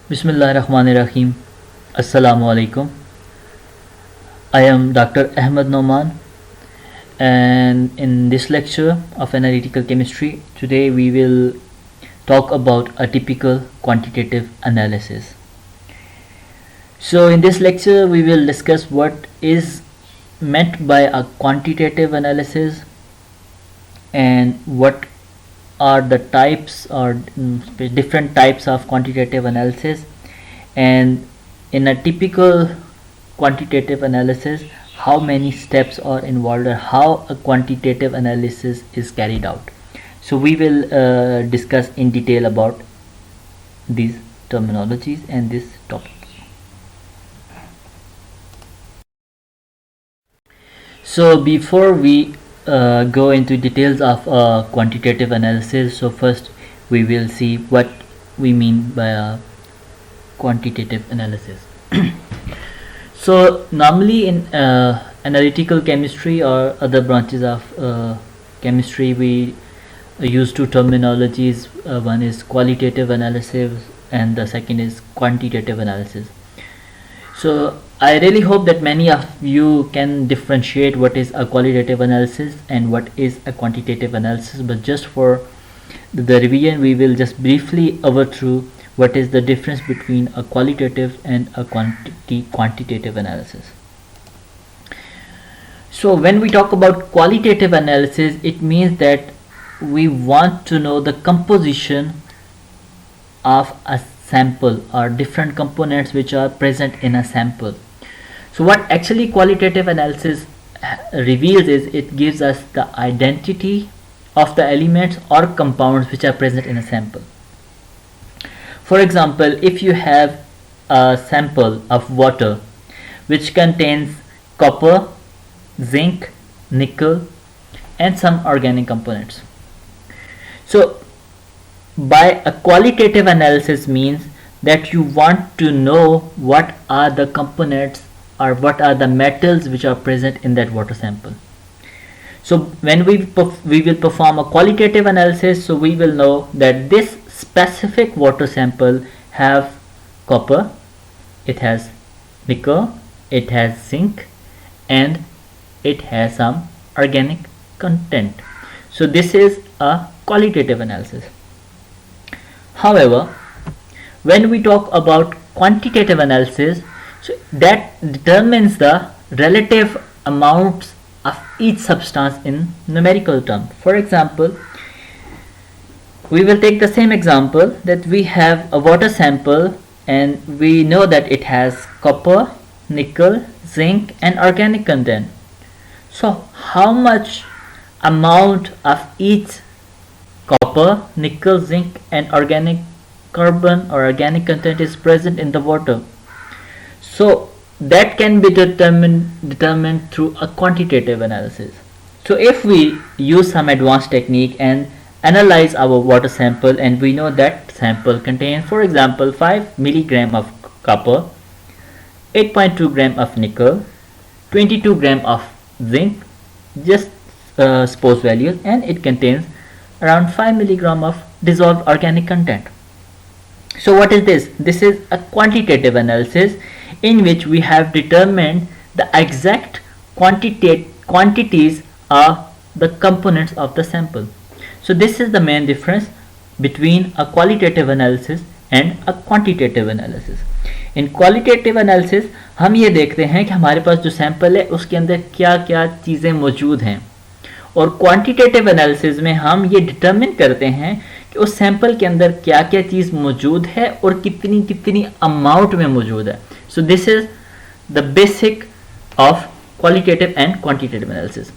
Bismillahirrahmanirrahim. Assalamu alaikum. I am Dr. Ahmad Nauman, and in this lecture of analytical chemistry, today we will talk about a typical quantitative analysis. So in this lecture we will discuss what is meant by a quantitative analysis and what are the types or different types of quantitative analysis, and in a typical quantitative analysis how many steps are involved or how a quantitative analysis is carried out. So we will discuss in detail about these terminologies and this topic. So before we go into details of quantitative analysis, so first we will see what we mean by a quantitative analysis. So normally in analytical chemistry or other branches of chemistry we use two terminologies. One is qualitative analysis and the second is quantitative analysis. So I really hope that many of you can differentiate what is a qualitative analysis and what is a quantitative analysis, but just for the revision we will just briefly overthrow what is the difference between a qualitative and a quantitative analysis. So when we talk about qualitative analysis, it means that we want to know the composition of a sample or different components which are present in a sample. So what actually qualitative analysis reveals is it gives us the identity of the elements or compounds which are present in a sample. For example, if you have a sample of water which contains copper, zinc, nickel and some organic components. So by a qualitative analysis means that you want to know what are the components or what are the metals which are present in that water sample. So when we will perform a qualitative analysis, so we will know that this specific water sample have copper, it has nickel, it has zinc and it has some organic content. So this is a qualitative analysis. However, when we talk about quantitative analysis, so that determines the relative amounts of each substance in numerical terms. For example, we will take the same example that we have a water sample and we know that it has copper, nickel, zinc and organic content. So how much amount of each copper, nickel, zinc and organic carbon or organic content is present in the water? So that can be determined through a quantitative analysis. So if we use some advanced technique and analyze our water sample and we know that sample contains, for example, 5 milligram of copper, 8.2 gram of nickel, 22 gram of zinc, just suppose values, and it contains around 5 milligram of dissolved organic content. So what is this? This is a quantitative analysis in which we have determined the exact quantities of the components of the sample. So this is the main difference between a qualitative analysis and a quantitative analysis. In qualitative analysis हम ये देखते हैं कि हमारे पास जो sample है उसके अंदर क्या क्या चीज़ें मौजूद हैं, और क्वांटिटेटिव एनालिसिस में हम ये डिटरमिन करते हैं कि उस सैंपल के अंदर क्या क्या चीज़ मौजूद है और कितनी कितनी अमाउंट में मौजूद है. So this is the basic of qualitative and quantitative analysis.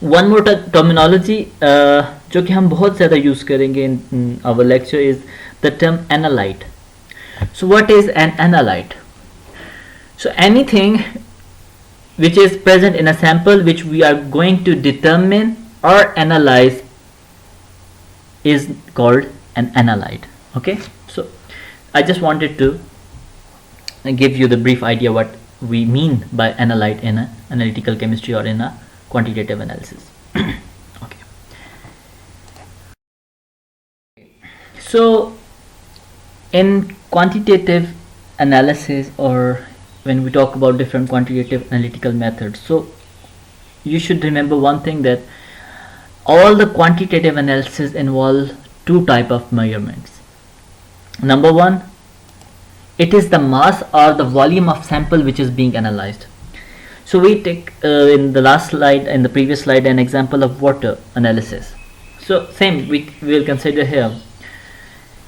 One more terminology जो कि हम बहुत ज़्यादा यूज़ करेंगे in our lecture is the term analyte. So what is an analyte? So anything which is present in a sample which we are going to determine or analyze is called an analyte. Okay, so I just wanted to give you the brief idea what we mean by analyte in a analytical chemistry or in a quantitative analysis. Okay, so in quantitative analysis, or when we talk about different quantitative analytical methods, so you should remember one thing, that all the quantitative analysis involve two type of measurements. Number one, it is the mass or the volume of sample which is being analyzed. So we take in the previous slide, an example of water analysis. So same we will consider here.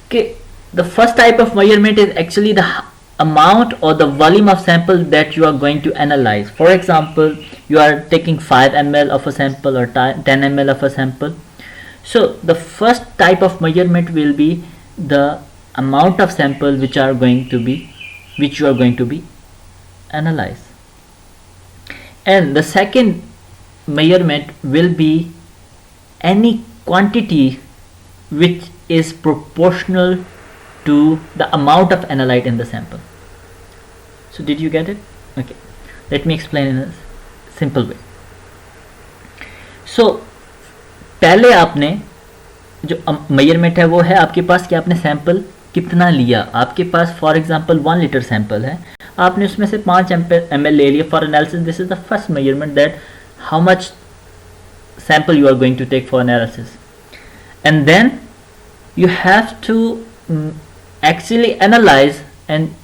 Okay, the first type of measurement is actually the amount or the volume of sample that you are going to analyze. For example, you are taking 5 ml of a sample or 10 ml of a sample. So the first type of measurement will be the amount of sample which you are going to be analyzed. And the second measurement will be any quantity which is proportional to the amount of analyte in the sample. So did you get it? Okay, let me explain in a simple way. So पहले आपने जो measurement है वो है आपके पास कि आपने sample कितना लिया. आपके पास फॉर एग्जांपल 1 लीटर सैंपल है, आपने उसमें से 5 ml ले लिया for analysis. This is the first measurement, that how much sample you are going to take for analysis. And then you have to actually analyze and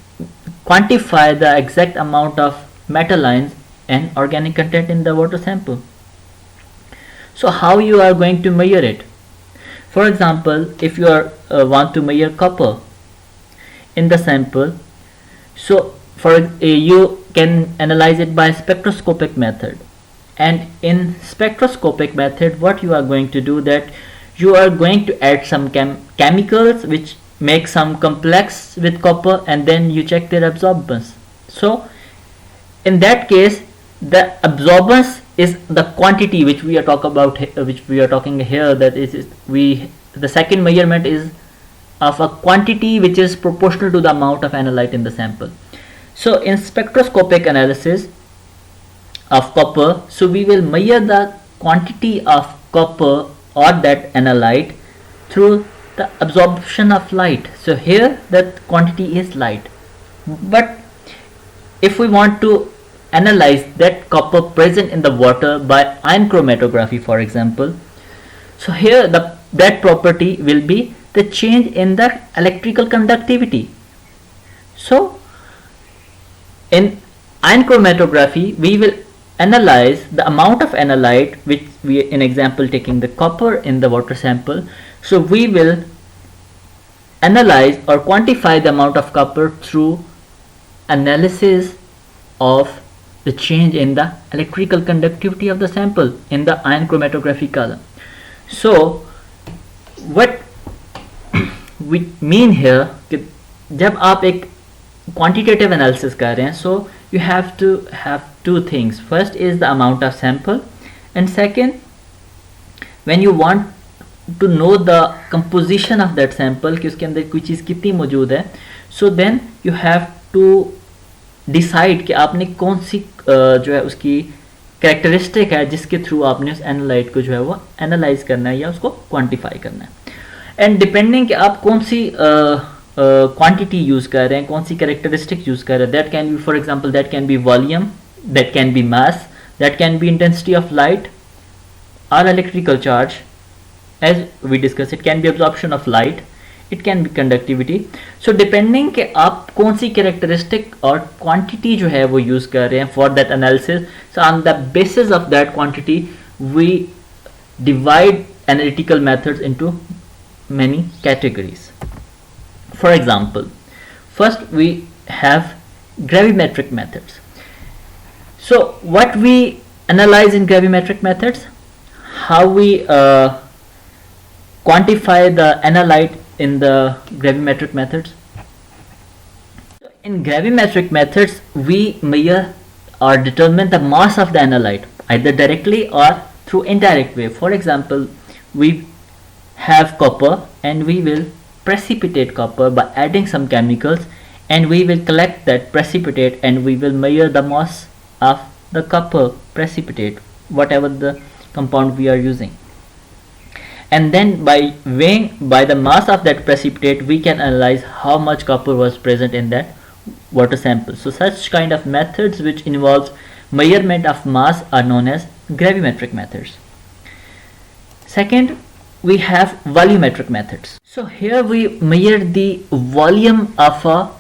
quantify the exact amount of metal ions and organic content in the water sample. So how you are going to measure it? For example, if you are want to measure copper in the sample, so you can analyze it by spectroscopic method. And in spectroscopic method, what you are going to do, that you are going to add some chemicals which make some complex with copper, and then you check their absorbance. So in that case, the absorbance is the quantity which we are talking here, that is the second measurement is of a quantity which is proportional to the amount of analyte in the sample. So in spectroscopic analysis of copper, so we will measure the quantity of copper or that analyte through the absorption of light. So here that quantity is light, but if we want to analyze that copper present in the water by ion chromatography, for example, so here that property will be the change in the electrical conductivity. So in ion chromatography, we will analyze the amount of analyte, which we, in example taking the copper in the water sample, so we will analyze or quantify the amount of copper through analysis of the change in the electrical conductivity of the sample in the ion chromatography column. So what we mean here, कि जब आप एक quantitative analysis कर रहे हैं, so you have to have two things. First is the amount of sample, and second, when you want to know the composition of that sample, कि उसके अंदर कोई चीज़ कितनी मौजूद है, so then you have to decide कि आपने कौन सी जो है उसकी कैरेक्टरिस्टिक है जिसके थ्रू आपने उस एनालाइट को जो है वो एनालाइज करना है या उसको क्वांटिफाई करना है. एंड डिपेंडिंग कि आप कौन सी क्वांटिटी यूज़ कर रहे हैं, कौन सी कैरेक्टरिस्टिक यूज़ कर रहे हैं, that can be, for example, that can be volume, that can be mass, that can be intensity of light or electrical charge, as we discussed. It can be absorption of light, it can be conductivity. So depending कि आप कौन सी characteristic और quantity जो है वो use कर रहे हैं for that analysis, so on the basis of that quantity we divide analytical methods into many categories. For example, first we have gravimetric methods. So what we analyze in gravimetric methods, how we quantify the analyte in the gravimetric methods. In gravimetric methods, we measure or determine the mass of the analyte either directly or through indirect way. For example, we have copper and we will precipitate copper by adding some chemicals, and we will collect that precipitate and we will measure the mass of the copper precipitate, whatever the compound we are using. and then by weighing by the mass of that precipitate we can analyze how much copper was present in that water sample. So such kind of methods which involves measurement of mass are known as gravimetric methods. Second, we have volumetric methods. So here we measure the volume of a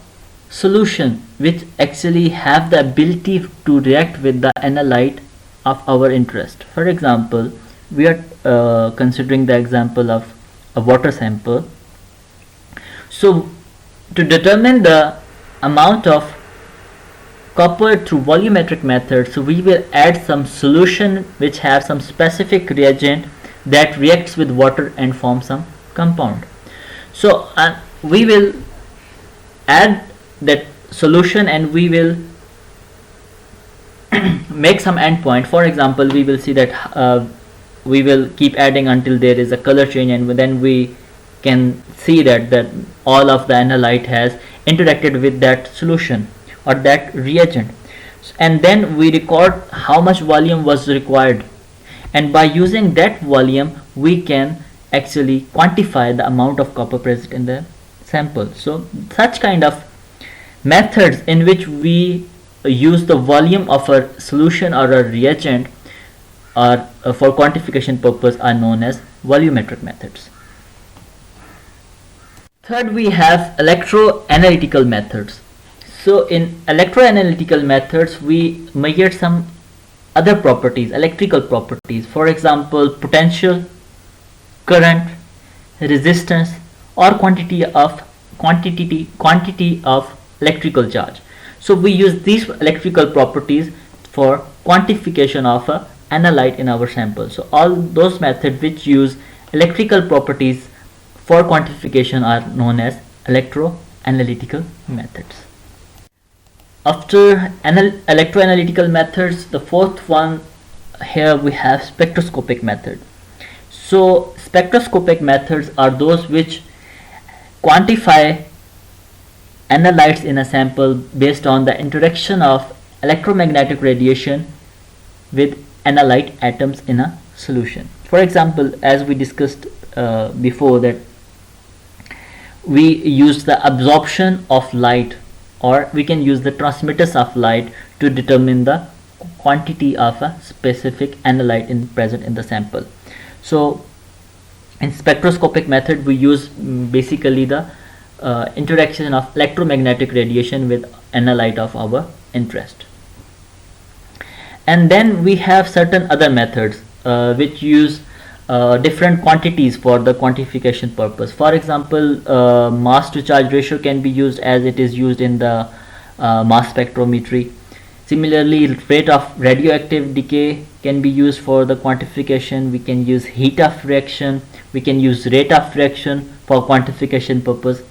solution which actually have the ability to react with the analyte of our interest. For example, we are considering the example of a water sample. So to determine the amount of copper through volumetric method, so we will add some solution which have some specific reagent that reacts with water and form some compound. So we will add that solution and we will make some endpoint. For example, we will see that we will keep adding until there is a color change, and then we can see that all of the analyte has interacted with that solution or that reagent, and then we record how much volume was required, and by using that volume we can actually quantify the amount of copper present in the sample. So such kind of methods in which we use the volume of a solution or a reagent or for quantification purpose are known as volumetric methods. Third, we have electroanalytical methods. So in electroanalytical methods we measure some other properties, electrical properties, for example potential, current, resistance, or quantity of electrical charge. So we use these electrical properties for quantification of a analyte in our sample. So all those methods which use electrical properties for quantification are known as electroanalytical methods. After electroanalytical methods, the fourth one here we have spectroscopic method. So spectroscopic methods are those which quantify analytes in a sample based on the interaction of electromagnetic radiation with analyte atoms in a solution. For example, as we discussed before, that we use the absorption of light, or we can use the transmitters of light to determine the quantity of a specific analyte present in the sample. So in spectroscopic method we use basically the interaction of electromagnetic radiation with analyte of our interest. And then we have certain other methods which use different quantities for the quantification purpose. For example, mass to charge ratio can be used as it is used in the mass spectrometry. Similarly, rate of radioactive decay can be used for the quantification. We can use heat of reaction, we can use rate of reaction for quantification purpose.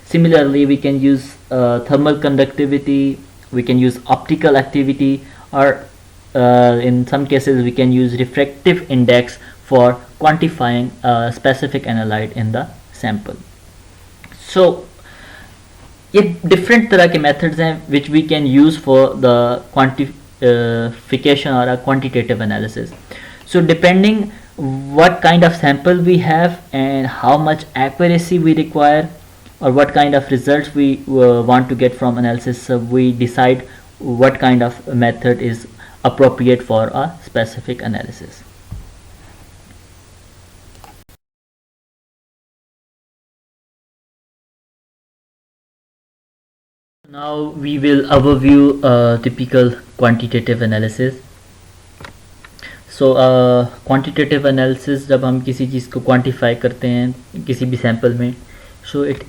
Similarly, we can use thermal conductivity, we can use optical activity, or in some cases we can use refractive index for quantifying a specific analyte in the sample. So ये different तरह के methods हैं which we can use for the quantification or a quantitative analysis. So depending what kind of sample we have and how much accuracy we require or what kind of results we want to get from analysis, we decide what kind of method is appropriate for a specific analysis. Now we will overview typical quantitative analysis. So quantitative analysis जब हम किसी चीज़ को quantify करते हैं किसी भी sample में, so it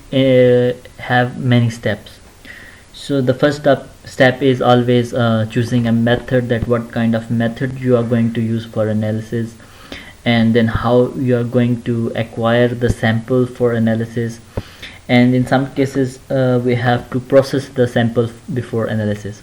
have many steps. So the first step is always choosing a method, that what kind of method you are going to use for analysis, and then how you are going to acquire the sample for analysis, and in some cases we have to process the sample before analysis,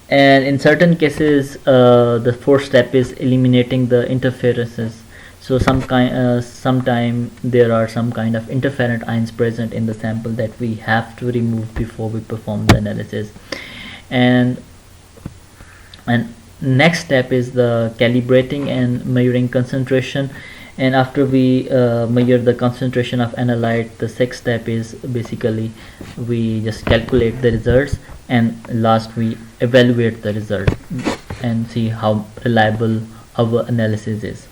and in certain cases the fourth step is eliminating the interferences. So sometime there are some kind of interferent ions present in the sample that we have to remove before we perform the analysis. And next step is the calibrating and measuring concentration and after we measure the concentration of analyte, the sixth step is basically we just calculate the results, and last we evaluate the result and see how reliable our analysis is.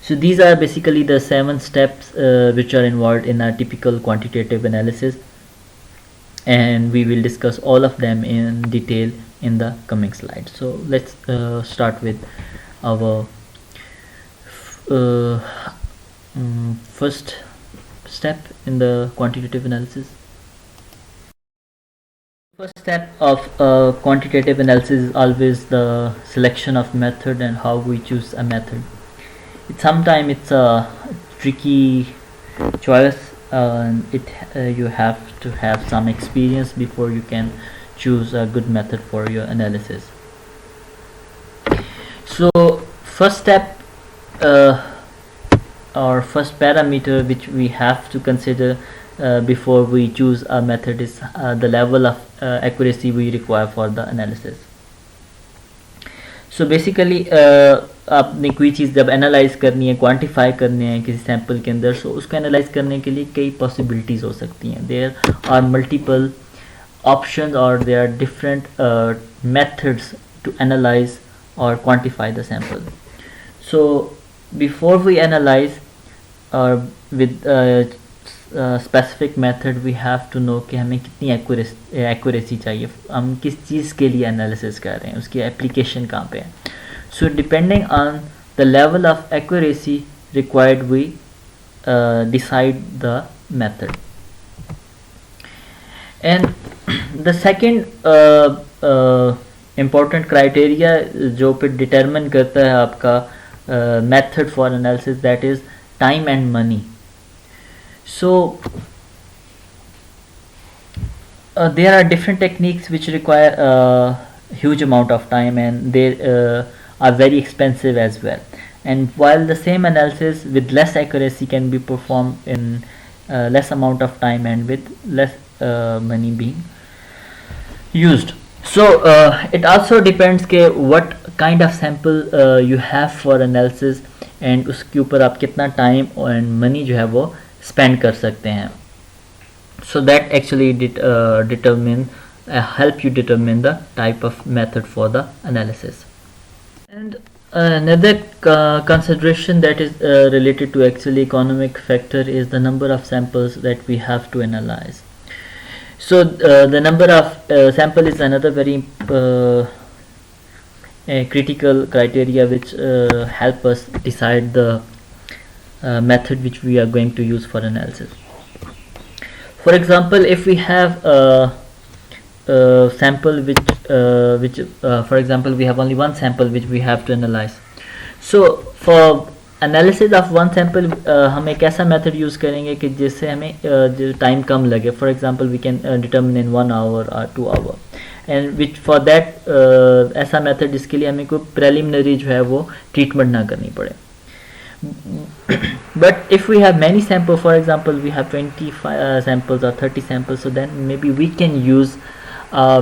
So these are basically the 7 steps which are involved in a typical quantitative analysis, and we will discuss all of them in detail in the coming slides. So let's start with our first step in the quantitative analysis. First step of quantitative analysis is always the selection of method and how we choose a method. Sometimes it's a tricky choice, and you have to have some experience before you can choose a good method for your analysis. So first step or first parameter which we have to consider before we choose a method is the level of accuracy we require for the analysis. So basically आपने कोई चीज़ जब analyse करनी है, quantify करनी है किसी sample के अंदर, सो उसको एनालाइज करने के लिए कई पॉसिबिलिटीज़ हो सकती हैं. There are multiple options or there are different methods to analyze or quantify the sample. So before we analyze with specific method, we have to know कि हमें कितनी accuracy चाहिए, हम किस चीज़ के लिए analysis कर रहे हैं, उसकी application कहाँ पे है. So depending on the level of accuracy required, we decide the method. And the second important criteria जो पे determine करता है आपका method for analysis, that is time and money. So there are different techniques which require a huge amount of time, and they are very expensive as well. And while the same analysis with less accuracy can be performed in less amount of time and with less money being used. So it also depends के what kind of sample you have for analysis, and उसके ऊपर आप कितना time and money जो है वो spend कर सकते हैं. So that actually help you determine the type of method for the analysis. And another consideration that is related to actually economic factor is the number of samples that we have to analyze. So the number of sample is another very critical criteria which help us decide the method which we are going to use for analysis. For example, if we have a sample which for example we have only one sample which we have to analyze. So for analysis of one sample हम एक ऐसा method use करेंगे कि जिससे हमें time कम लगे. For example, we can determine in 1 hour or 2 hour, and which for that ऐसा method जिसके लिए हमें कोई preliminary जो है वो treatment ना करनी पड़े. But if we have many samples, for example we have 25 samples or 30 samples, so then maybe we can use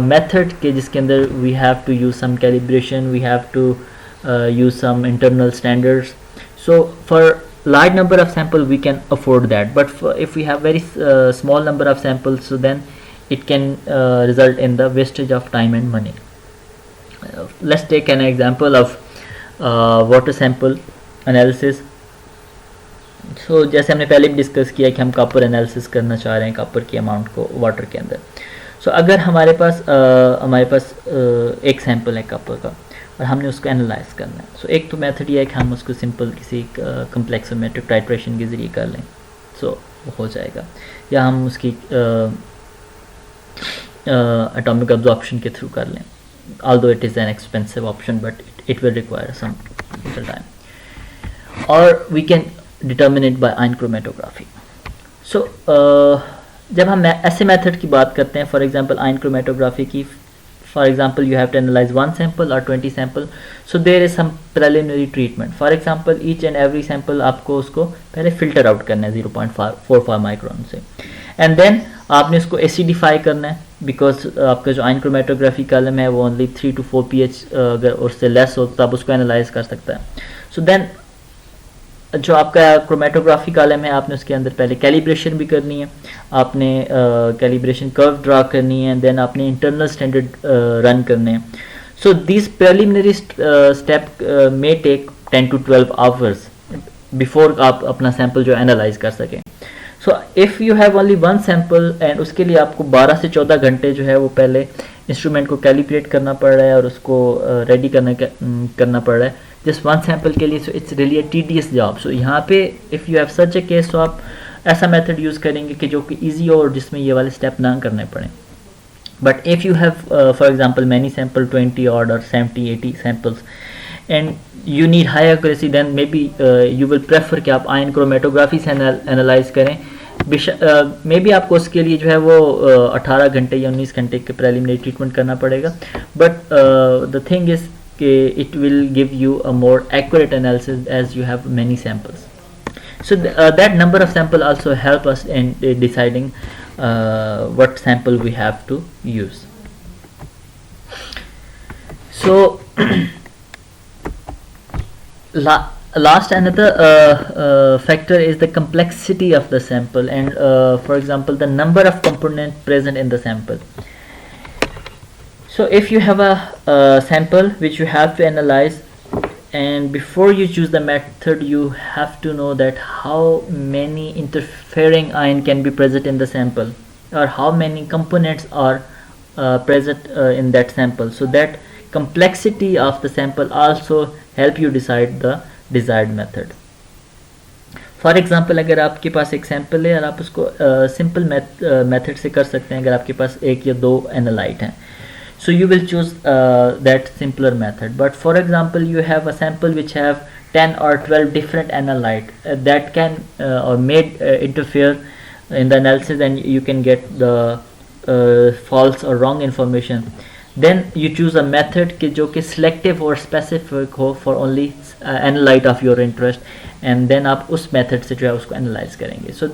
method के जिसके अंदर we have to use some calibration, we have to use some internal standards. So for large number of samples we can afford that, but if we have very small number of samples, so then it can result in the wastage of time and money. Let's take an example of water sample analysis. So जैसे हमने पहले भी discuss किया कि हम copper analysis करना चाह रहे हैं, कॉपर की अमाउंट को वाटर के अंदर. सो अगर हमारे पास एक सैम्पल है कॉपर का और हमने उसको एनालाइज करना है, सो एक तो मेथड ये है कि हम उसको सिंपल किसी कम्प्लेक्सोमेट्रिक टाइट्रेशन के ज़रिए कर लें, सो वो हो जाएगा, या हम उसकी एटॉमिक अब्जॉर्प्शन के थ्रू कर लें, although it is an expensive option, but it will require some little time. Or we can determine it by ion chromatography. So जब हम ऐसे मेथड की बात करते हैं, फॉर एग्जांपल आयन क्रोमेटोग्राफी की, for example you have to analyse 1 sample और 20 sample, so there is some preliminary treatment. For example each and every sample आपको उसको पहले फिल्टर आउट करना है 0.45 माइक्रोन से, एंड देन आपने उसको एसिडिफाई करना है, बिकॉज आपका जो आयन क्रोमेटोग्राफी कॉलम है वो ओनली 3 to 4 pH अगर उससे लेस हो तब उसको एनालाइज कर सकता है. सो देन जो आपका क्रोमेटोग्राफी कॉलम है आपने उसके अंदर पहले कैलिब्रेशन भी करनी है, आपने कैलिब्रेशन कर्व ड्रा करनी है, देन आपने इंटरनल स्टैंडर्ड रन करने हैं. So this preliminary step may take 10 to 12 hours before आप अपना सैम्पल जो एनालाइज कर सकें. So if you have only one sample and उसके लिए आपको 12 से 14 घंटे जो है वो पहले इंस्ट्रूमेंट को कैलिब्रेट करना पड़ रहा है और उसको रेडी करना पड़ रहा है जस्ट वन सैम्पल के लिए. So it's really a tedious job. So यहाँ पे if you have such a case तो आप ऐसा मेथड यूज़ करेंगे कि जो कि ईजी हो और जिसमें ये वाले स्टेप ना करने पड़े. But if you have for example many sample 20 odd or 70-80 samples and you need high accuracy, then maybe you will prefer कि आप आयन क्रोमेटोग्राफी से एनालाइज करें. मे बी आपको उसके लिए जो है वो 18 घंटे या 19 घंटे के प्रिलिमिनरी ट्रीटमेंट करना पड़ेगा. बट द थिंग इज कि it will give you a more accurate analysis as you have many samples. So that number of sample also help us in deciding what sample we have to use. So last another factor is the complexity of the sample and for example the number of components present in the sample. So if you have a sample which you have to analyze, and before you choose the method you have to know that how many interfering ion can be present in the sample or how many components are present in that sample. So that complexity of the sample also help you decide the desired method. For example अगर आपके पास एक sample है और आप उसको simple method से कर सकते हैं, अगर आपके पास एक या दो एनालाइट हैं, so you will choose that simpler method. But for example you have a sample which have 10 or 12 different analyte that can or may interfere in the analysis and you can get the false or wrong information. Then you choose a method कि जो कि selective और specific हो for only analyte of your interest, and then आप उस method से जो है उसको analyze करेंगे. So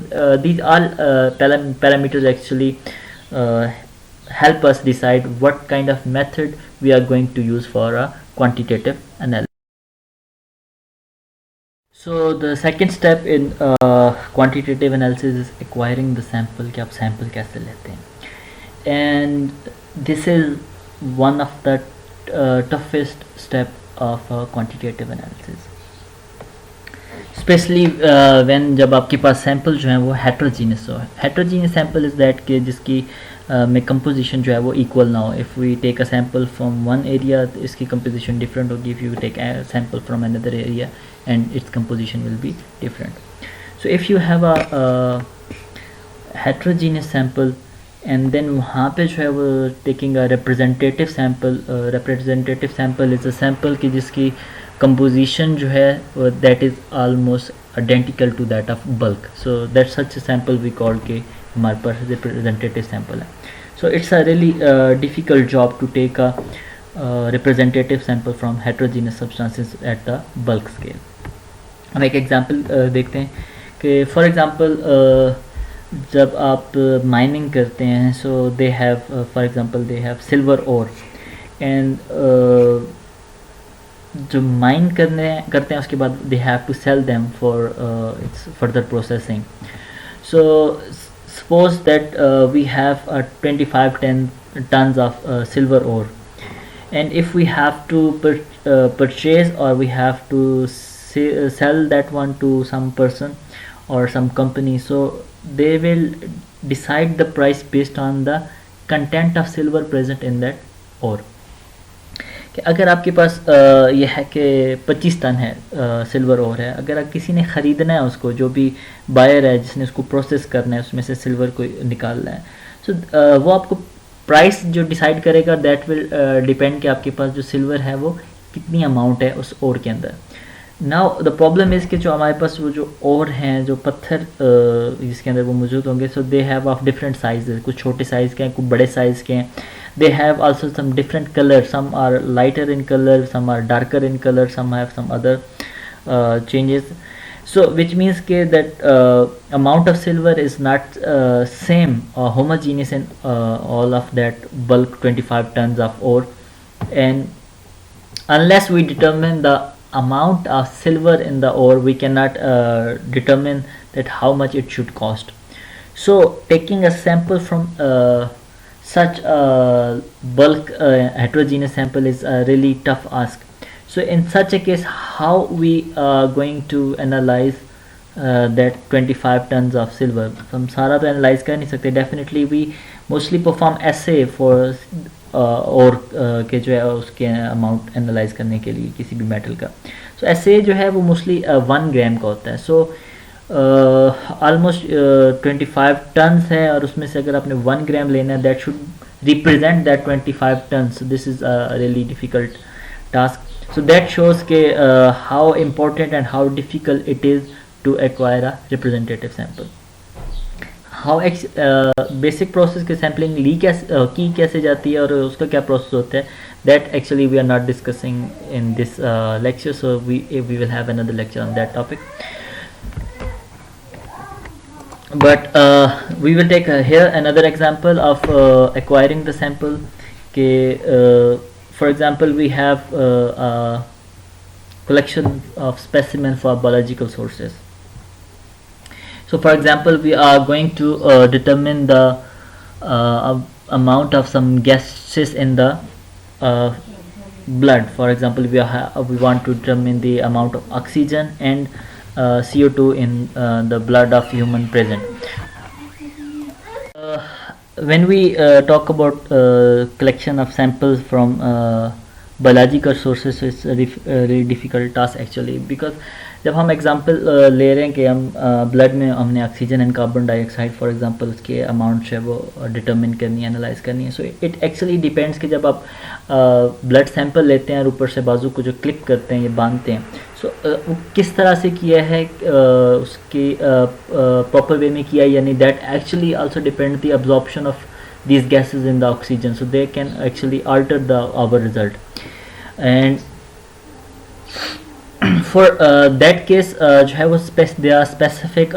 these all parameters actually help us decide what kind of method we are going to use for a quantitative analysis. So the second step in quantitative analysis is acquiring the sample, कि आप sample कैसे लेते हैं, and this is one of the toughest step of quantitative analysis, especially when जब आपके पास sample जो है वो heterogeneous हो. Heterogeneous sample is that कि जिसकी में composition जो है वो equal ना हो. If we take a sample from one area इसकी composition different होगी. If you take a sample from another area and its composition will be different. So if you have a heterogeneous sample and then वहाँ पे जो है वो taking a representative sample, representative sample is a sample की जिसकी composition जो है that is almost identical to that of bulk. So that's such a sample we call के हमारे पास representative sample है. So it's a really difficult job to take a representative sample from heterogeneous substances at the bulk scale. हम एक example देखते हैं कि for example जब आप माइनिंग करते हैं, so they have for example they have silver ore and जो माइन करते हैं उसके बाद they have to sell them for its further processing. So suppose that we have 25 tons of silver ore, and if we have to purchase or we have to sell that one to some person or some company, so they will decide the price based on the content of silver present in that ore. कि अगर आपके पास ये है कि 25 ton है silver ओर है, अगर किसी ने ख़रीदना है उसको, जो भी बायर है जिसने उसको प्रोसेस करना है उसमें से सिल्वर को निकालना है, सो वो आपको प्राइस जो डिसाइड करेगा दैट विल डिपेंड कि आपके पास जो सिल्वर है वो कितनी अमाउंट है उस ओर के अंदर. नाउ द प्रॉब्लम इज़ कि जो हमारे पास वो जो और हैं जो पत्थर जिसके अंदर वो मौजूद होंगे, so they have of different sizes, कुछ छोटे साइज़ के हैं, कुछ बड़े साइज़ के हैं. They have also some different colour, some are lighter in colour, some are darker in colour, some have some other changes. So which means के that amount of silver is not same or homogeneous in all of that bulk 25 tons of ore, and unless we determine the amount of silver in the ore, we cannot determine that how much it should cost. So taking a sample from such a bulk heterogeneous sample is a really tough ask. So in such a case, how we are going to analyze that 25 tons of silver? हम सारा तो analyze कर नहीं सकते. Definitely we mostly perform assay for और के जो है उसके अमाउंट एनालाइज करने के लिए किसी भी मेटल का. सो ऐसे जो है वो मोस्टली 1 ग्राम का होता है. सो ऑलमोस्ट 25 टन्स है और उसमें से अगर आपने 1 ग्राम लेना है, that should represent that 25 tons. This is a really difficult task. So that shows के how important and how difficult it is to acquire a representative sample. How basic process के sampling ली की कैसे जाती है और उसका क्या process होता है, that actually we are not discussing in this lecture. So we will have another lecture on that topic. But we will take here another example of acquiring the sample. For example, we have a collection of specimens for biological sources. So for example, we are going to determine the amount of some gases in the blood. For example, we want to determine the amount of oxygen and CO2 in the blood of human present. When we talk about collection of samples from biological sources, it's a really difficult task actually, because जब हम example ले रहे हैं कि हम blood में हमने oxygen and carbon dioxide for example उसके अमाउंट है वो डिटरमिन करनी है, एनालाइज करनी है. सो इट एक्चुअली डिपेंड्स कि जब आप ब्लड सैंपल लेते हैं और ऊपर से बाजू को जो क्लिप करते हैं, ये बांधते हैं, सो वो किस तरह से किया है, उसकी प्रॉपर वे में किया है यानी, that actually also depend the absorption of these gases in the oxygen. So they can actually alter the our result. And for that case जो है वो there are specific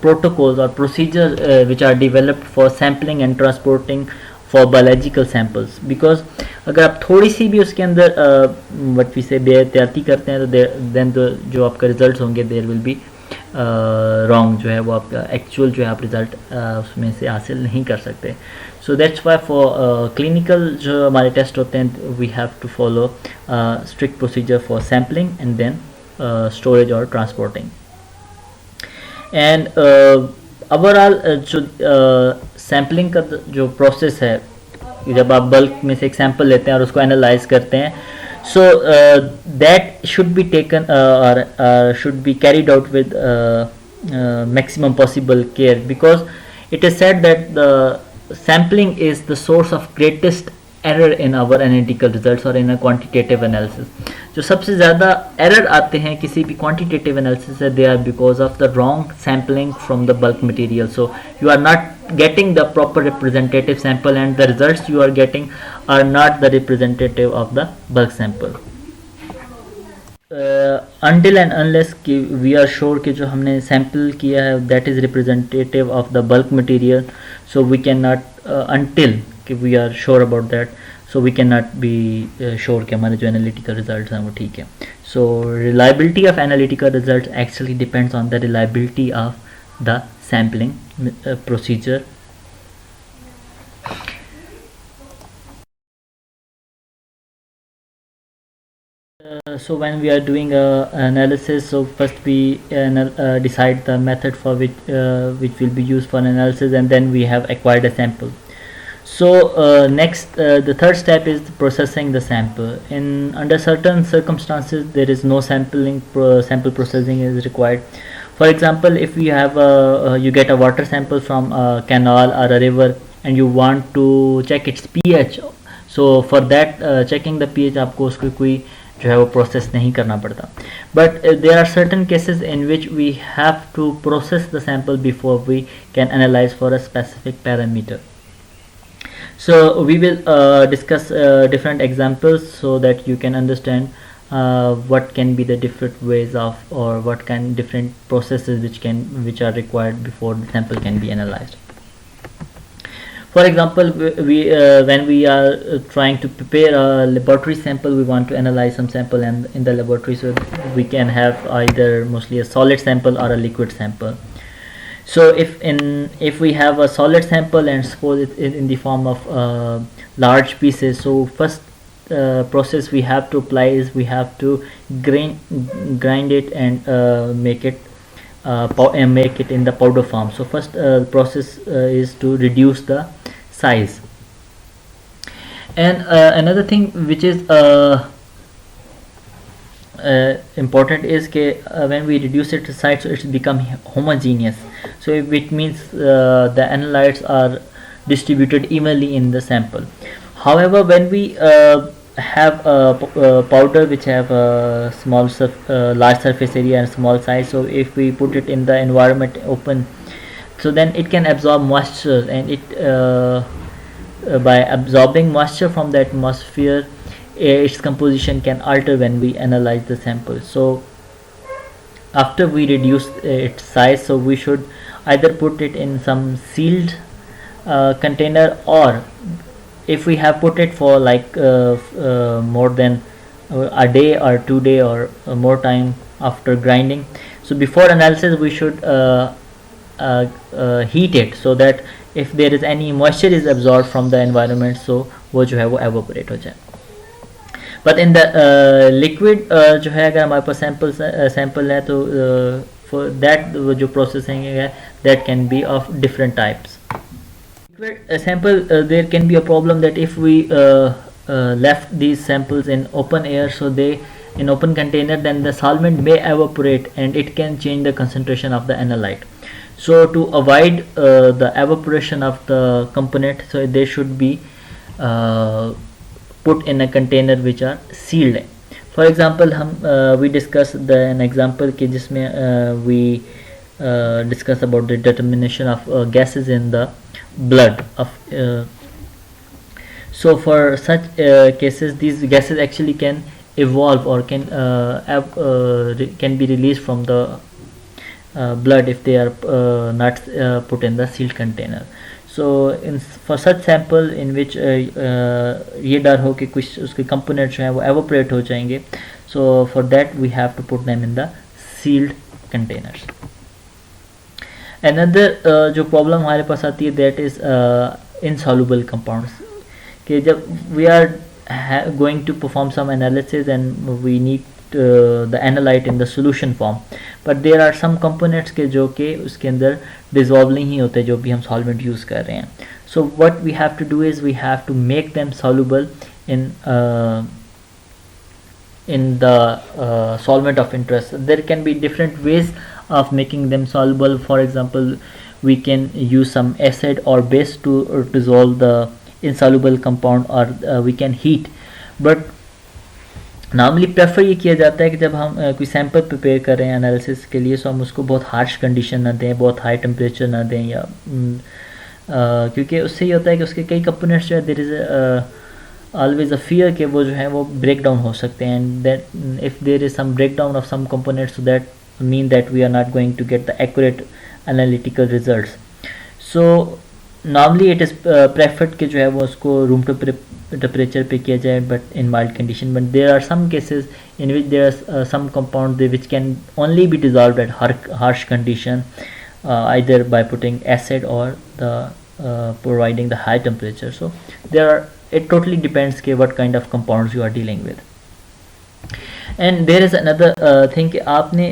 protocols or procedures which are developed for sampling and transporting for biological samples. Because अगर आप थोड़ी सी भी उसके अंदर what we say बेहतियाती करते हैं तो then जो आपका results होंगे there will be wrong, जो है वो आपका actual जो है आप result उसमें से हासिल नहीं कर सकते. So that's why for clinical जो हमारे टेस्ट होते हैं, we have to follow strict procedure for sampling and then storage or transporting. And overall जो sampling का जो process है, जब आप bulk में से एक sample लेते हैं और उसको analyze करते हैं, so that should be taken or should be carried out with maximum possible care, because it is said that the sampling is the source of greatest error in our analytical results or in a quantitative analysis. जो सबसे ज़्यादा error आते हैं किसी भी quantitative analysis से, they are because of the wrong sampling from the bulk material. So you are not getting the proper representative sample and the results you are getting are not the representative of the bulk sample. Until and unless कि we are sure कि जो हमने sample किया है that is representative of the bulk material, so we cannot until कि we are sure about that, so we cannot be sure कि हमारे जो analytical results हैं वो ठीक है. So reliability of analytical results actually depends on the reliability of the sampling procedure. So when we are doing a analysis, so first we decide the method for which will be used for analysis, and then we have acquired a sample. So next the third step is processing the sample. Under certain circumstances there is no sample processing is required. For example, if you have you get a water sample from a canal or a river and you want to check its pH, so for that checking the pH आपको उसको कोई जो है वो process नहीं करना पड़ता. But there are certain cases in which we have to process the sample before we can analyse for a specific parameter. So we will discuss different examples so that you can understand what can be the different ways of, or what can different processes which are required before the sample can be analyzed. For example, when we are trying to prepare a laboratory sample, we want to analyze some sample and in the laboratory, so we can have either mostly a solid sample or a liquid sample. So if we have a solid sample and suppose it in the form of large pieces, so first process we have to apply is we have to grind it and make it in the powder form. So first process is to reduce the size. And another thing which is important is when we reduce it to size, so it's become homogeneous, so which means the analytes are distributed evenly in the sample. However, when we have a powder which have a large surface area and small size, so if we put it in the environment open, so then it can absorb moisture, and it by absorbing moisture from the atmosphere, its composition can alter when we analyze the sample. So after we reduce its size, so we should either put it in some sealed container, or if we have put it for like more than a day or 2 day or more time after grinding, so before analysis we should heat it, so that if there is any moisture is absorbed from the environment, so वो जो है वो evaporate हो जाए. But in the liquid जो है, अगर हमारे पास sample है, तो for that जो processing है, that can be of different types. Liquid sample, there can be a problem that if we left these samples in open air, so they in open container, then the solvent may evaporate and it can change the concentration of the analyte. So to avoid the evaporation of the component, so they should be put in a container which are sealed. For example, we discussed an example कि जिसमें we discuss about the determination of gases in the blood of so for such cases, these gases actually can evolve or can be released from the blood if they are not put in the sealed container. So for such sample in which ये डर हो कि कुछ उसके components जो हैं वो evaporate हो जाएंगे, so for that we have to put them in the sealed containers. Another जो problem हमारे पास आती है, that is insoluble compounds. कि जब we are going to perform some analysis and we need the analyte in the solution form, but there are some components के जो कि उसके अंदर dissolve नहीं होते जो भी हम solvent use कर रहे हैं. So what we have to do is we have to make them soluble in the solvent of interest. There can be different ways of making them soluble. For example, we can use some acid or base to dissolve the insoluble compound, or we can heat. But normally prefer ये किया जाता है कि जब हम कोई sample prepare कर रहे हैं एनालिसिस के लिए, सो हम उसको बहुत हार्श कंडीशन ना दें, बहुत हाई टेम्परेचर ना दें, या क्योंकि उससे ये होता है कि उसके कई कंपोनेंट्स जो है there is always a fear कि वो जो है वो ब्रेक डाउन हो सकते हैं, and that if there is some break down of some components, that mean that we are not going to get the accurate analytical results. So normally it is preferred कि जो है वो उसको room temperature पे किया जाए, but in mild condition. But there are some cases in which there are some compounds which can only be dissolved at harsh condition, either by putting acid or providing the high temperature. So it totally depends what kind of compounds you are dealing with. And there is another thing कि आपने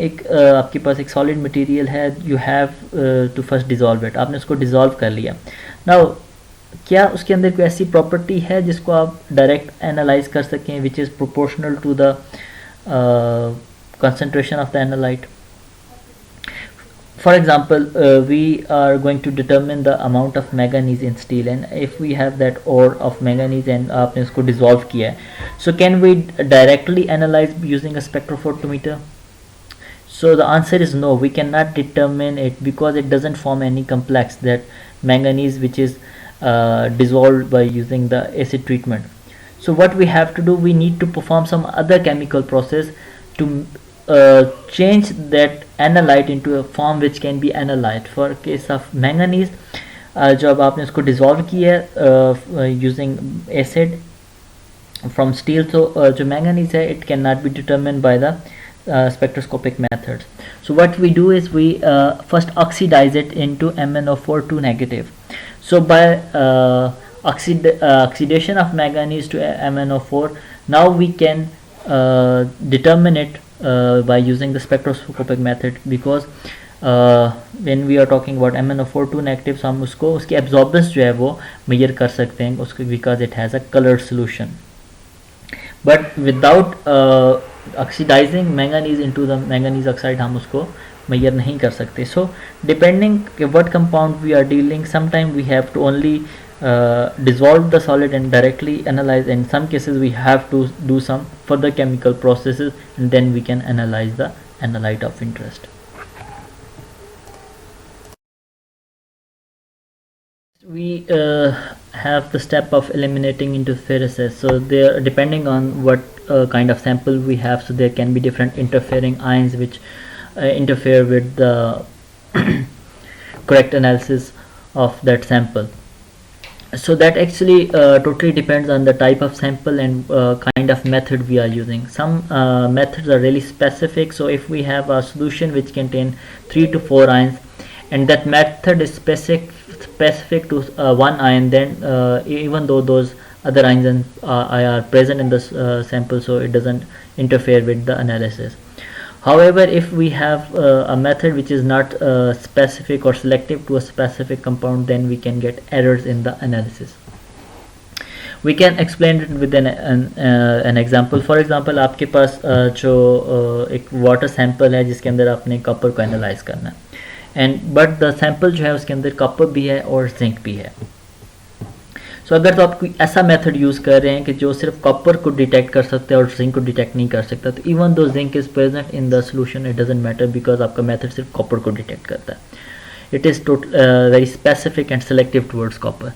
आपके पास एक solid material है, you have to first dissolve it. आपने उसको dissolve कर लिया. Now क्या उसके अंदर कोई ऐसी प्रॉपर्टी है जिसको आप डायरेक्ट एनालाइज कर सकें which is proportional to the concentration of the analyte? For example, we are going to determine the amount of manganese in steel, and if we have that ore of manganese and आपने उसको dissolve किया है, so can we directly analyze using a spectrophotometer? So the answer is no, we cannot determine it because it doesn't form any complex, that manganese which is dissolved by using the acid treatment. So what we have to do, we need to perform some other chemical process to change that analyte into a form which can be analyzed. For case of manganese, जब आपने उसको dissolve किया है using acid from steel, so जो manganese है it cannot be determined by the spectroscopic methods. So what we do is we first oxidize it into MnO4 2 negative. So by oxidation of manganese to MnO4, now we can determine it by using the spectroscopic method, because when we are talking about MnO4 2 negative, so हम उसको उसकी absorbance जो है वो measure कर सकते हैं उसको, because it has a colored solution. But without oxidizing manganese into the manganese oxide हम उसको measure नहीं कर सकते. So depending what compound we are dealing, sometime we have to only dissolve the solid and directly analyze. In some cases we have to do some further chemical processes, and then we can analyze the analyte of interest. We have the step of eliminating interferences. So there, depending on what kind of sample we have, so there can be different interfering ions which interfere with the correct analysis of that sample. So that actually totally depends on the type of sample and kind of method we are using. Some methods are really specific. So if we have a solution which contain 3 to 4 ions, and that method is specific to one ion, then even though those other ions are present in the sample, so it doesn't interfere with the analysis. However, if we have a method which is not specific or selective to a specific compound, then we can get errors in the analysis. We can explain it with an example. For example, आपके पास जो एक water sample है जिसके अंदर आपने copper को analyse करना है, एंड बट द सैंपल जो है उसके अंदर कॉपर भी है और जिंक भी है. सो अगर तो आप कोई ऐसा मेथड यूज़ कर रहे हैं कि जो सिर्फ कॉपर को डिटेक्ट कर सकते हैं और जिंक को डिटेक्ट नहीं कर सकता, तो even though zinc is present in the solution, it doesn't matter, because आपका मेथड सिर्फ कॉपर को डिटेक्ट करता है. It is very specific and selective towards copper.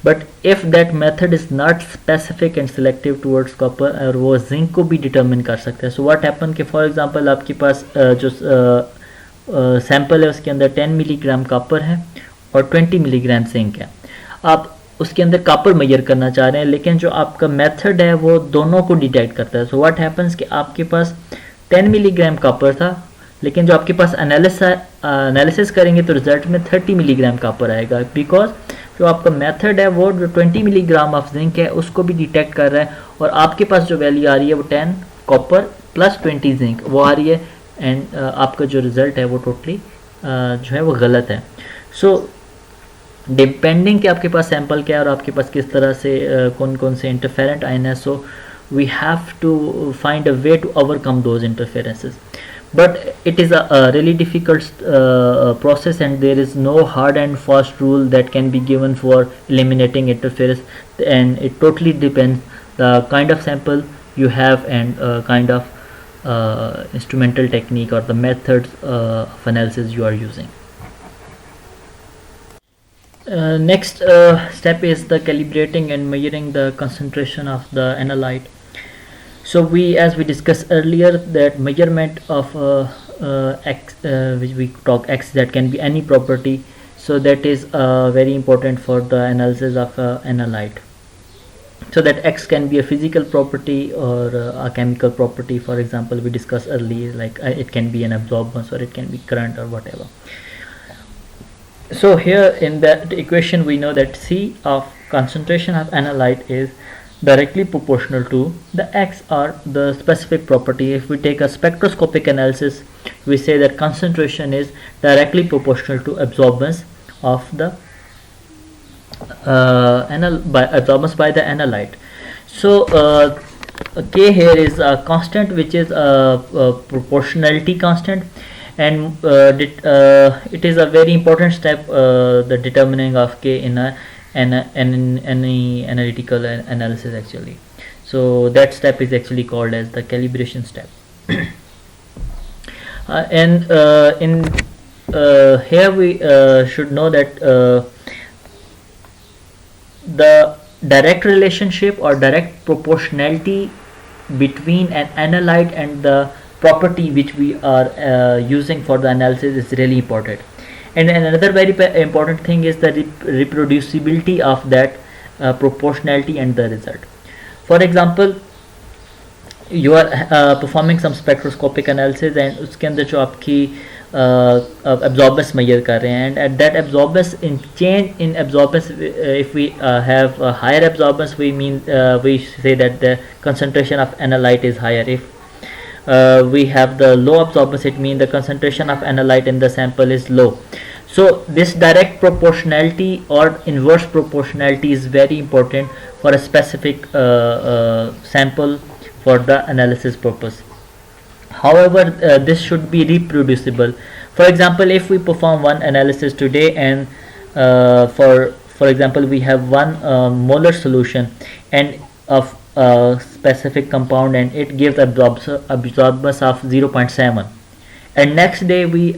But if that method is not specific and selective towards copper, और वो zinc को भी determine कर सकता है. सो व्हाट हैपन कि फॉर एग्जांपल आपके पास जो सैंपल है उसके अंदर 10 मिलीग्राम कॉपर है और 20 मिलीग्राम जिंक है. आप उसके अंदर कॉपर मेजर करना चाह रहे हैं, लेकिन जो आपका मेथड है वो दोनों को डिटेक्ट करता है. सो व्हाट हैपन्स कि आपके पास 10 मिलीग्राम कॉपर था, लेकिन जो आपके पास एनालिसिस करेंगे तो रिजल्ट में 30 मिलीग्राम कॉपर आएगा, बिकॉज जो आपका मेथड है वो जो 20 मिलीग्राम ऑफ जिंक है उसको भी डिटेक्ट कर रहा है, और आपके पास जो वैल्यू आ रही है वो 10 कॉपर प्लस 20 जिंक वो आ रही है, एंड आपका जो रिज़ल्ट है वो टोटली जो है वो गलत है. सो डिपेंडिंग कि आपके पास सैंपल क्या है और आपके पास किस तरह से कौन कौन से इंटरफेरेंट आयन है, so we have to find a way to overcome those interferences. But it is a really difficult process, and there is no hard and fast rule that can be given for eliminating interference, and it totally depends the kind of sample you have and kind of instrumental technique or the methods of analysis you are using. Next step is the calibrating and measuring the concentration of the analyte. So as we discussed earlier, that measurement of x, which we talk x, that can be any property, so that is very important for the analysis of analyte. So that x can be a physical property or a chemical property. For example, we discussed earlier, like it can be an absorbance or it can be current or whatever. So here in that equation we know that C of concentration of analyte is directly proportional to the x, or the specific property. If we take a spectroscopic analysis, we say that concentration is directly proportional to absorbance of the absorbance by the analyte. So K here is a constant which is a proportionality constant, and it is a very important step, the determining of K in any analytical analysis actually. So that step is actually called as the calibration step. And in here we should know that the direct relationship or direct proportionality between an analyte and the property which we are using for the analysis is really important. And another very important thing is the reproducibility of that proportionality and the result. For example, you are performing some spectroscopic analysis and उसके अंदर जो आपकी absorbance measure कर रहे हैं, and at that absorbance, in change in absorbance, if we have a higher absorbance, we say that the concentration of analyte is higher. If we have the low absorbance, it means the concentration of analyte in the sample is low. So this direct proportionality or inverse proportionality is very important for a specific sample for the analysis purpose. However, this should be reproducible. For example, if we perform one analysis today, and for example we have one molar solution and of a specific compound, and it gives absorbance of 0.7, and next day we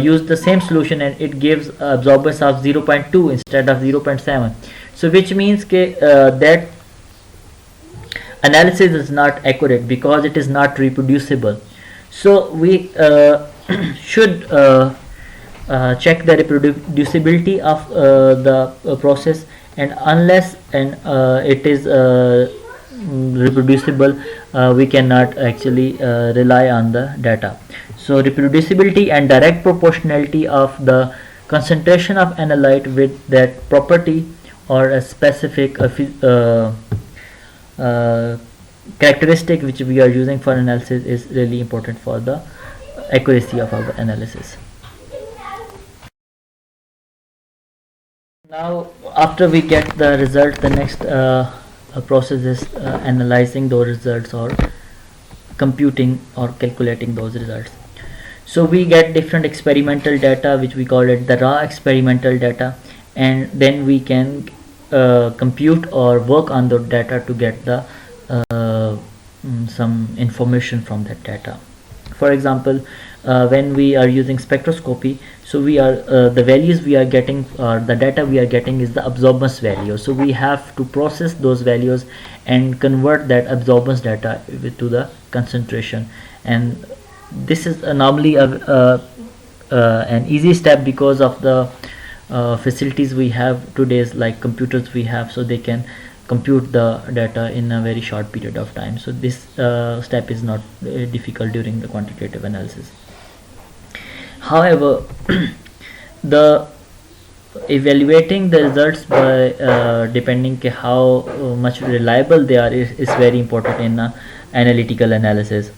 use the same solution and it gives absorbance of 0.2 instead of 0.7. So which means that analysis is not accurate because it is not reproducible. So we should check the reproducibility of the process, and unless it is reproducible, we cannot actually rely on the data. So reproducibility and direct proportionality of the concentration of analyte with that property or a specific characteristic which we are using for analysis is really important for the accuracy of our analysis. Now, after we get the result, the next process is analyzing those results or computing or calculating those results. So we get different experimental data, which we call it the raw experimental data, and then we can compute or work on the data to get the some information from that data. For example, when we are using spectroscopy, so we are the values we are getting, the data we are getting is the absorbance value. So we have to process those values and convert that absorbance data to the concentration, and this is normally an easy step because of the facilities we have today, like computers we have, so they can compute the data in a very short period of time. So this step is not difficult during the quantitative analysis. However, the evaluating the results by depending how much reliable they are is very important in analytical analysis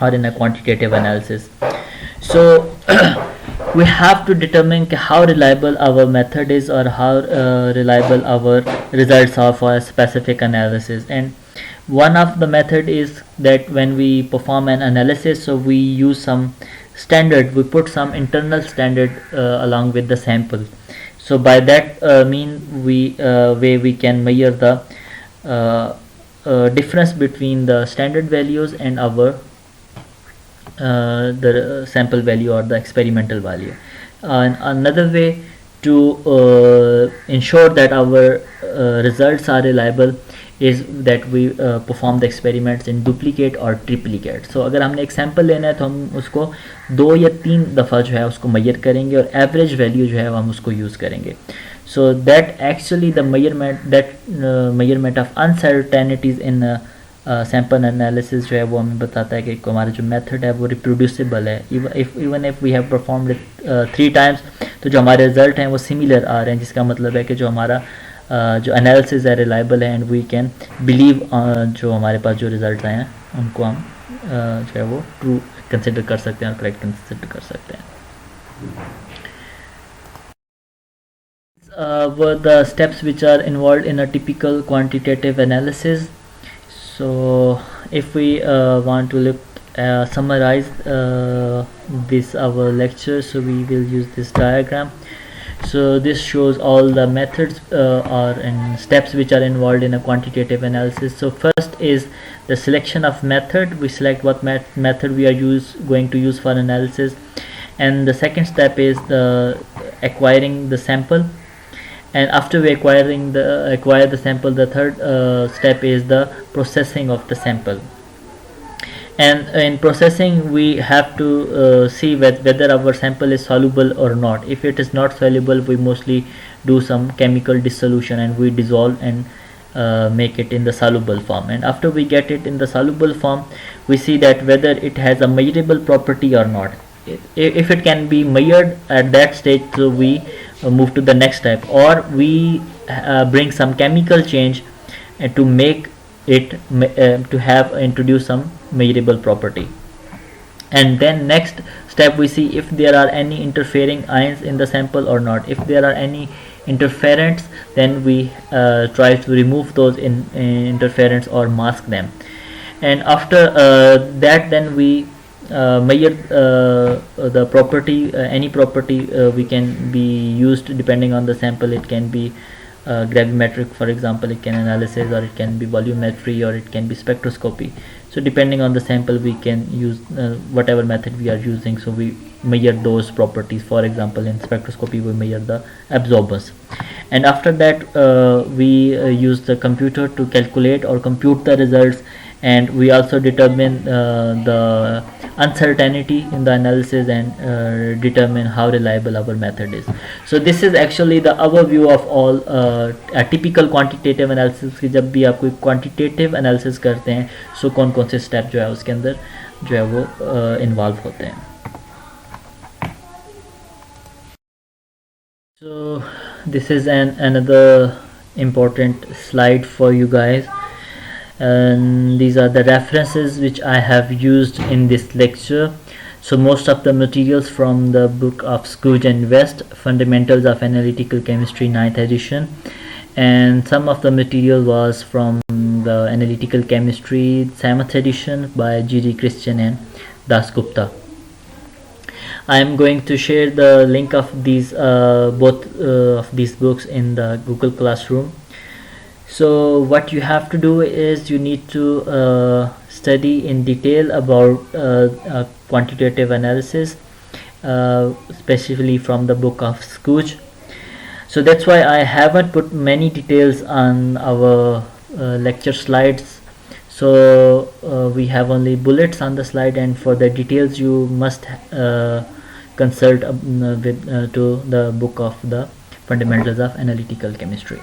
or in a quantitative analysis. So we have to determine how reliable our method is or how reliable our results are for a specific analysis. And one of the method is that when we perform an analysis, so we use some standard, we put some internal standard along with the sample. So by that way we can measure the difference between the standard values and our the sample value or the experimental value. And another way to ensure that our results are reliable is that we perform the experiments in duplicate or triplicate. So अगर हमने एक sample लेना है तो हम उसको 2 या 3 दफ़ा जो है उसको मेजर करेंगे और एवरेज वैल्यू जो है हम उसको यूज़ करेंगे. So that actually the measurement of uncertainties in sample analysis जो है वो हमें बताता है कि हमारा जो मेथड है वो रिप्रोड्यूसिबल है. Even if we have performed it 3 times, तो जो हमारे रिजल्ट हैं वो सिमिलर आ रहे हैं, जिसका मतलब है कि जो हमारा जो एनालिसिस है रिलायबल है, एंड वी कैन बिलीव जो हमारे पास जो रिजल्ट आए हैं उनको हम जो है वो ट्रू कंसिडर कर सकते हैं और करेक्ट कंसिडर कर सकते हैं. Were the steps which are involved in a typical quantitative analysis. So if we want to summarize this our lecture, so we will use this diagram. So this shows all the methods and steps which are involved in a quantitative analysis. So first is the selection of method. We select what method we are going to use for analysis, and the second step is the acquiring the sample. And after we acquire the sample, the third step is the processing of the sample. And in processing we have to see whether our sample is soluble or not. If it is not soluble, we mostly do some chemical dissolution and we dissolve and make it in the soluble form. And after we get it in the soluble form, we see that whether it has a measurable property or not. If it can be measured at that stage, so we move to the next step, or we bring some chemical change to make it to have introduce some measurable property. And then next step, we see if there are any interfering ions in the sample or not. If there are any interference, then we try to remove those interference or mask them. And after that, then we measure the property, any property we can be used depending on the sample. It can be gravimetric, for example, it can analysis, or it can be volumetry, or it can be spectroscopy. So depending on the sample, we can use whatever method we are using. So we measure those properties. For example, in spectroscopy we measure the absorbance, and after that we use the computer to calculate or compute the results. And we also determine the uncertainty in the analysis and determine how reliable our method is. So this is actually the overview of all a typical quantitative analysis कि जब भी आप कोई quantitative analysis करते हैं, so कौन कौन से step जो है उसके अंदर जो है वो involve होते हैं. So this is another important slide for you guys, and these are the references which I have used in this lecture. So most of the materials from the book of Scrooge and West, Fundamentals of Analytical Chemistry, 9th edition, and some of the material was from the Analytical Chemistry, 7th edition by G.D. Christian and Das Gupta. I am going to share the link of these both of these books in the Google Classroom. So what you have to do is you need to study in detail about quantitative analysis, especially from the book of Scrooge. So that's why I haven't put many details on our lecture slides. So we have only bullets on the slide, and for the details you must consult to the book of the Fundamentals of Analytical Chemistry.